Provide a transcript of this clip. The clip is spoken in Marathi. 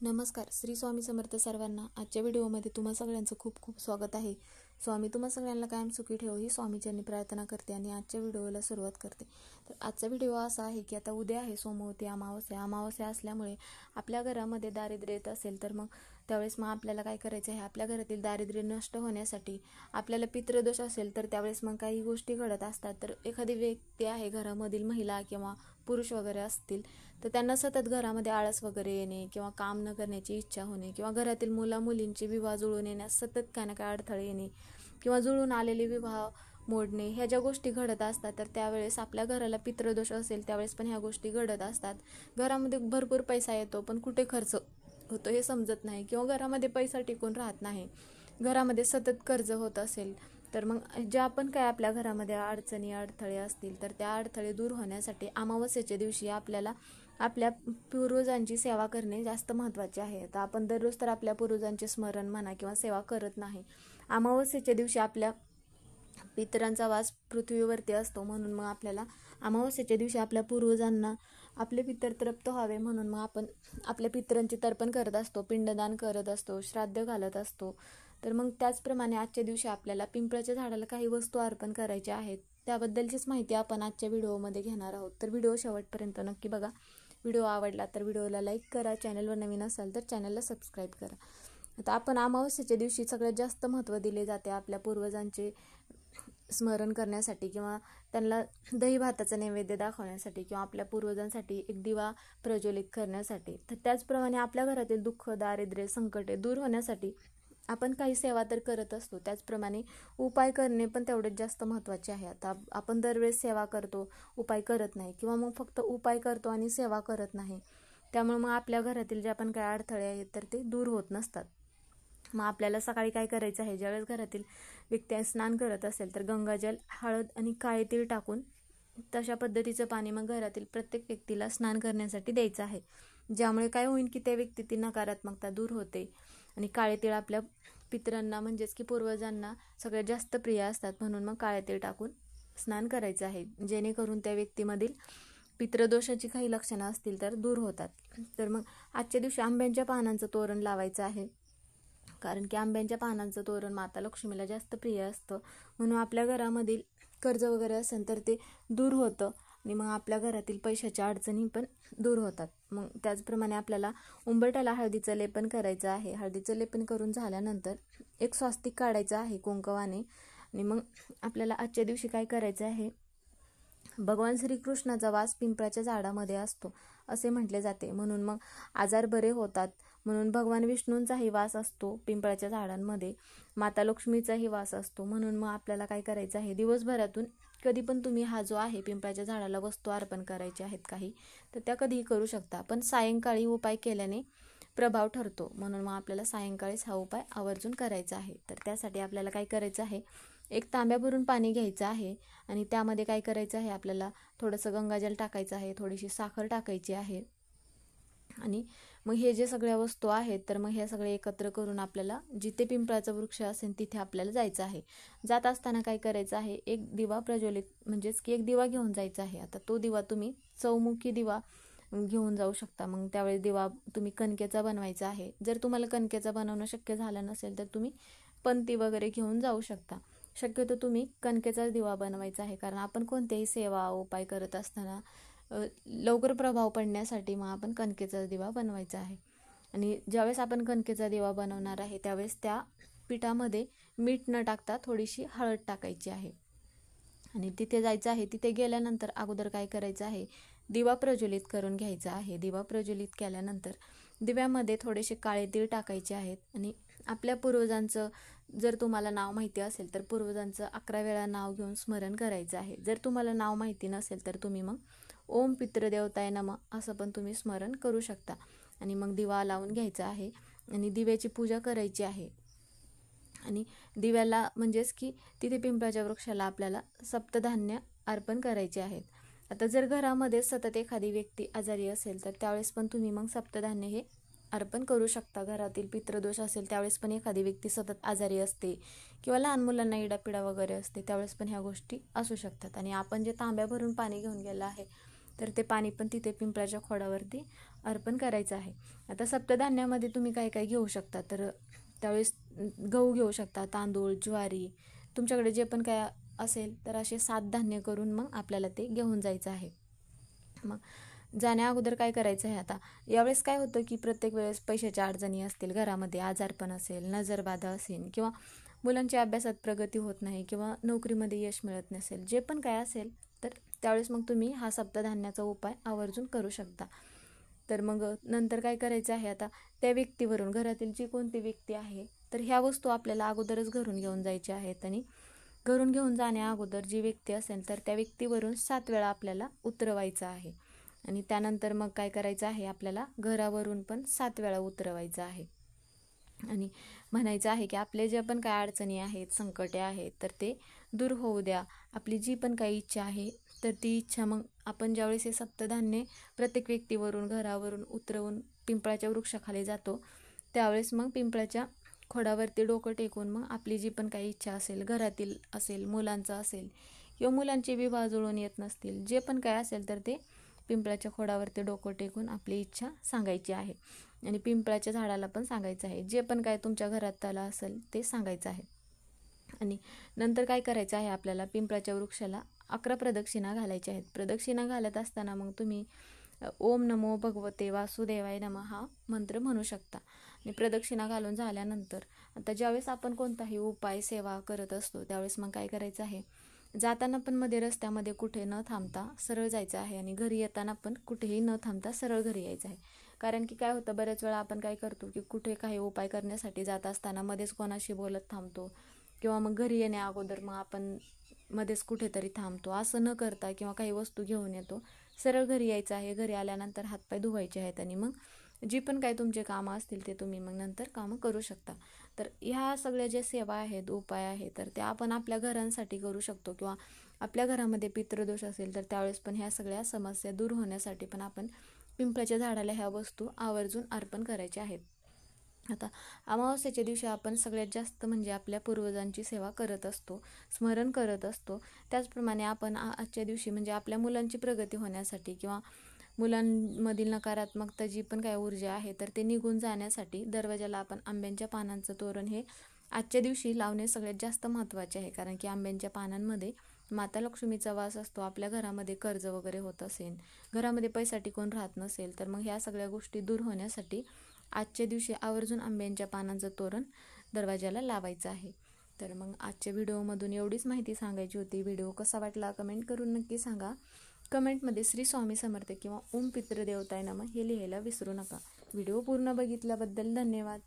नमस्कार. श्री स्वामी समर्थ सर्वांना. आजच्या व्हिडिओमध्ये तुम्हा सगळ्यांचं खूप खूप स्वागत आहे. स्वामी तुम्हा सगळ्यांना कायम सुखी ठेवो ही स्वामीचरणी प्रार्थना करते आणि आजच्या व्हिडिओला सुरुवात करते. तर आजचा व्हिडिओ असा आहे की आता उद्या आहे सोमवती अमावस्या असल्यामुळे आपल्या घरामध्ये दारिद्र्य येत असेल तर मग त्यावेळेस आपल्याला काय करायचं आहे, आपल्या घरातील दारिद्र्य नष्ट होण्यासाठी आपल्याला पितृदोष असेल तर त्यावेळेस काही गोष्टी घडत असतात. तर एखादी व्यक्ती आहे घरामधील महिला किंवा पुरुष वगैरे असतील तर त्यांना सतत घरामध्ये आळस वगैरे येणे किंवा काम न करण्याची इच्छा होणे किंवा घरातील मुलींचे विवाह जुळून येण्यास सतत काय ना काय अडथळे येणे किंवा जुळून आलेले विवाह मोडणे ह्या ज्या गोष्टी घडत असतात तर त्यावेळेस आपल्या घराला पितृदोष असेल त्यावेळेस पण ह्या गोष्टी घडत असतात. घरामध्ये भरपूर पैसा येतो पण कुठे खर्च होतो हे समजत नाही किंवा घरामध्ये पैसा टिकून राहत नाही. घरामध्ये सतत कर्ज होत असेल तर मग ज्या पण काय आपल्या घरामध्ये अडचणी अडथळे असतील तर त्या अडथळे दूर होण्यासाठी अमावस्येच्या दिवशी आपल्याला आपल्या पूर्वजांची सेवा करणे जास्त महत्त्वाचे आहे. तर आपण दररोज तर आपल्या पूर्वजांचे स्मरण म्हणा किंवा सेवा करत नाही. अमावस्येच्या दिवशी आपल्या पितरांचा वास पृथ्वीवरती असतो म्हणून मग आपल्याला अमावस्येच्या दिवशी आपल्या पूर्वजांना आपले पितर तृप्त व्हावे म्हणून मग आपण आपल्या पितरांचे तर्पण करत असतो, पिंडदान करत असतो, श्राद्ध घालत असतो. तर मग त्याचप्रमाणे आजच्या दिवशी आपल्याला पिंपळाच्या झाडाला काही वस्तू अर्पण करायच्या आहेत. त्याबद्दलचीच माहिती आपण आजच्या व्हिडिओमध्ये घेणार आहोत. तर व्हिडिओ शेवटपर्यंत नक्की बघा. व्हिडिओ आवडला तर व्हिडिओला लाईक करा. चॅनलवर नवीन असाल तर चॅनलला सबस्क्राईब करा. आता आपण अमावस्येच्या दिवशी सगळ्यात जास्त महत्त्व दिले जाते आपल्या पूर्वजांचे स्मरण करण्यासाठी किंवा त्यांना दही भाताचा नैवेद्य दाखवण्यासाठी किंवा आपल्या पूर्वजांसाठी एक दिवा प्रज्वलित करण्यासाठी. तर त्याचप्रमाणे आपल्या घरातील दुःख, दारिद्र्य, संकटे दूर होण्यासाठी आपण काही सेवा तर करत असतो. त्याचप्रमाणे उपाय करणे पण तेवढेच जास्त महत्त्वाचे आहे. आता आपण दरवेळेस सेवा करतो, उपाय करत नाही किंवा मग फक्त उपाय करतो आणि सेवा करत नाही. त्यामुळे मग आपल्या घरातील ज्या पण काही अडथळे आहेत तर ते दूर होत नसतात. मग आपल्याला सकाळी काय करायचं आहे, ज्यावेळेस घरातील व्यक्ती स्नान करत असेल तर गंगाजल, हळद आणि काळे तीळ टाकून तशा पद्धतीचं पाणी मग घरातील प्रत्येक व्यक्तीला स्नान करण्यासाठी द्यायचं आहे. ज्यामुळे काय होईल की त्या व्यक्तीची नकारात्मकता दूर होते आणि काळे तीळ आपल्या पितरांना म्हणजेच की पूर्वजांना सगळ्यात जास्त प्रिय असतात म्हणून मग काळे तीळ टाकून स्नान करायचं आहे, जेणेकरून त्या व्यक्तीमधील पितृदोषाची काही लक्षणं असतील तर दूर होतात. तर मग आजच्या दिवशी आंब्यांच्या पानांचं तोरण लावायचं आहे, कारण की आंब्यांच्या पानांचं तोरण माता लक्ष्मीला जास्त प्रिय असतं. म्हणून आपल्या घरामधील कर्ज वगैरे असेल तर ते दूर होतं आणि मग आपल्या घरातील पैशाच्या अडचणी पण दूर होतात. मग त्याचप्रमाणे आपल्याला उंबरठ्याला हळदीचं लेपन करायचं आहे. हळदीचं लेपन करून झाल्यानंतर एक स्वास्तिक काढायचं आहे कुंकवाने आणि मग आपल्याला आजच्या दिवशी काय करायचं आहे, भगवान श्रीकृष्णाचा वास पिंपळाच्या झाडामध्ये असतो असे म्हटले जाते. म्हणून मग आजार बरे होतात म्हणून भगवान विष्णूंचाही वास असतो पिंपळाच्या झाडांमध्ये, माता लक्ष्मीचाही वास असतो. म्हणून मग आपल्याला काय करायचं आहे, दिवसभरातून कधी पण तुम्ही हा जो आहे पिंपळाच्या झाडाला वस्तू अर्पण करायचे आहेत काही तर त्या कधीही करू शकता, पण सायंकाळी उपाय केल्याने प्रभाव ठरतो. म्हणून मग आपल्याला सायंकाळीच हा उपाय आवर्जून करायचा आहे. तर त्यासाठी आपल्याला काय करायचं आहे, एक तांब्या भरून पाणी घ्यायचं आहे आणि त्यामध्ये काय करायचं आहे, आपल्याला थोडंसं गंगाजल टाकायचं आहे, थोडीशी साखर टाकायची आहे आणि मग हे जे सगळ्या वस्तू आहेत तर मग हे सगळे एकत्र करून आपल्याला जिथे पिंपळाचा वृक्ष असेल तिथे आपल्याला जायचं आहे. जात असताना काय करायचं आहे, एक दिवा प्रज्वलित म्हणजेच की एक दिवा घेऊन जायचा आहे. आता तो दिवा तुम्ही चौमुखी दिवा घेऊन जाऊ शकता. मग त्यावेळेस दिवा तुम्ही कणकेचा बनवायचा आहे. जर तुम्हाला कणकेचा बनवणं शक्य झालं नसेल तर तुम्ही पंती वगैरे घेऊन जाऊ शकता. शक्यतो तुम्ही कणकेचाच दिवा बनवायचा आहे, कारण आपण कोणत्याही सेवा उपाय करत असताना लवकर प्रभाव पडण्यासाठी मग आपण कणकेचा दिवा बनवायचा आहे. आणि ज्यावेळेस आपण कणकेचा दिवा बनवणार आहे त्यावेळेस त्या पिठामध्ये मीठ न टाकता थोडीशी हळद टाकायची आहे आणि तिथे जायचं आहे. तिथे गेल्यानंतर अगोदर काय करायचं आहे, दिवा प्रज्वलित करून घ्यायचा आहे. दिवा प्रज्वलित केल्यानंतर दिव्यामध्ये थोडेसे काळे तीळ टाकायचे आहेत आणि आपल्या पूर्वजांचं जर तुम्हाला नाव माहिती असेल तर पूर्वजांचं 11 वेळा नाव घेऊन स्मरण करायचं आहे. जर तुम्हाला नाव माहिती नसेल तर तुम्ही मग ओम पितृदेवताय नमः असं पण तुम्ही स्मरण करू शकता आणि मग दिवा लावून घ्यायचा आहे आणि दिव्याची पूजा करायची आहे. आणि दिव्याला म्हणजेच की तिथे पिंपळाच्या वृक्षाला आपल्याला सप्तधान्य अर्पण करायचे आहेत. आता जर घरामध्ये सतत एखादी व्यक्ती आजारी असेल तर त्यावेळेस पण तुम्ही मग सप्तधान्य हे अर्पण करू शकता. घरातील पितृदोष असेल त्यावेळेस पण एखादी व्यक्ती सतत आजारी असते किंवा लहान मुलांना इडापिडा वगैरे असते त्यावेळेस पण ह्या गोष्टी असू शकतात. आणि आपण जे तांब्या भरून पाणी घेऊन गेलं आहे तर ते पाणी पण तिथे पिंपळाच्या खोडावरती अर्पण करायचं आहे. आता सप्तधान्यामध्ये तुम्ही काय काय घेऊ शकता, तर त्यावेळेस गहू घेऊ शकता, तांदूळ, ज्वारी, तुमच्याकडे जे पण काय असेल तर असे 7 धान्य करून मग आपल्याला ते घेऊन जायचं आहे. मग जाण्या अगोदर काय करायचं आहे, आता यावेळेस काय होतं की प्रत्येक वेळेस पैशाच्या अडचणी असतील, घरामध्ये आजारपण असेल, नजरबाधा असेल, किंवा मुलांच्या अभ्यासात प्रगती होत नाही, किंवा नोकरीमध्ये यश मिळत नसेल, जे पण काय असेल तर त्यावेळेस मग तुम्ही हा सप्तधान्याचा उपाय आवर्जून करू शकता. तर मग नंतर काय करायचं आहे, आता त्या व्यक्तीवरून, घरातील जी कोणती व्यक्ती आहे तर ह्या वस्तू आपल्याला अगोदरच घरून घेऊन जायच्या आहेत. आणि घरून घेऊन जाण्या अगोदर जी व्यक्ती असेल तर त्या व्यक्तीवरून 7 वेळा आपल्याला उतरवायचं आहे. आणि त्यानंतर मग काय करायचं आहे, आपल्याला घरावरून पण 7 वेळा उतरवायचं आहे. आणि म्हणायचं आहे की आपले जे पण काय अडचणी आहेत, संकटे आहेत तर ते दूर होऊ द्या. आपली जी पण काही इच्छा आहे तर ती इच्छा मग आपण ज्यावेळेस हे सप्तधान्य प्रत्येक व्यक्तीवरून, घरावरून उतरवून पिंपळाच्या वृक्षाखाली जातो, त्यावेळेस मग पिंपळाच्या खोडावरती डोकं टेकून मग आपली जी पण काही इच्छा असेल, घरातील असेल, मुलांचं असेल, किंवा मुलांचे विवाह जुळून येत नसतील, जे पण काय असेल तर ते पिंपळाच्या खोडावरती डोकं टेकून आपली इच्छा सांगायची आहे. आणि पिंपळाच्या झाडाला पण सांगायचं आहे, जे पण काय तुमच्या घरात त्याला असेल ते सांगायचं आहे. आणि नंतर काय करायचं आहे, आपल्याला पिंपळाच्या वृक्षाला 11 प्रदक्षिणा घालायच्या आहेत. प्रदक्षिणा घालत असताना मग तुम्ही ओम नमो भगवते वासुदेवाय नमः हा मंत्र म्हणू शकता. आणि प्रदक्षिणा घालून झाल्यानंतर आता ज्यावेळेस आपण कोणताही उपाय, सेवा करत असतो त्यावेळेस मग काय करायचं आहे, जाताना पण मध्ये रस्त्यामध्ये कुठे न थांबता सरळ जायचं आहे. आणि घरी येताना पण कुठेही न थांबता सरळ घरी यायचं आहे. कारण की काय होतं, बऱ्याच वेळा आपण काय करतो की कुठे काही उपाय करण्यासाठी जात असताना मध्येच कोणाशी बोलत थांबतो, किंवा मग घरी येण्या अगोदर मग आपण मध्येच कुठेतरी थांबतो. असं न करता किंवा काही वस्तू घेऊन येतो, सरळ घरी यायचं आहे. घरी आल्यानंतर हातपाय धुवायचे आहेत आणि मग जी पण काही तुमचे कामं असतील ते तुम्ही मग नंतर कामं करू शकता. तर ह्या सगळ्या ज्या सेवा आहेत, उपाय आहेत, तर त्या आपण आपल्या घरांसाठी करू शकतो, किंवा आपल्या घरामध्ये पितृदोष असेल तर त्यावेळेस पण ह्या सगळ्या समस्या दूर होण्यासाठी पण आपण पिंपळाच्या झाडाला ह्या वस्तू आवर्जून अर्पण करायच्या आहेत. आता अमावस्येच्या दिवशी आपण सगळ्यात जास्त म्हणजे आपल्या पूर्वजांची सेवा करत असतो, स्मरण करत असतो. त्याचप्रमाणे आपण आजच्या दिवशी म्हणजे आपल्या मुलांची प्रगती होण्यासाठी, किंवा मुलांमधील नकारात्मकता जी पण काय ऊर्जा आहे तर ते निघून जाण्यासाठी दरवाजाला आपण आंब्यांच्या पानांचं तोरण हे आजच्या दिवशी लावणे सगळ्यात जास्त महत्त्वाचे आहे. कारण की आंब्यांच्या पानांमध्ये माता लक्ष्मीचा वास असतो. आपल्या घरामध्ये कर्ज वगैरे होत असेल, घरामध्ये पैसा टिकून राहत नसेल, तर मग ह्या सगळ्या गोष्टी दूर होण्यासाठी आजच्या दिवशी आवर्जून आंब्यांच्या पानांचं तोरण दरवाजाला लावायचं आहे. तर मग आजच्या व्हिडिओमधून एवढीच माहिती सांगायची होती. व्हिडिओ कसा वाटला कमेंट करून नक्की सांगा. कमेंटमध्ये श्री स्वामी समर्थ किंवा ओम पितृदेवताय नमः हे लिहायला विसरू नका. व्हिडिओ पूर्ण बघितल्याबद्दल धन्यवाद.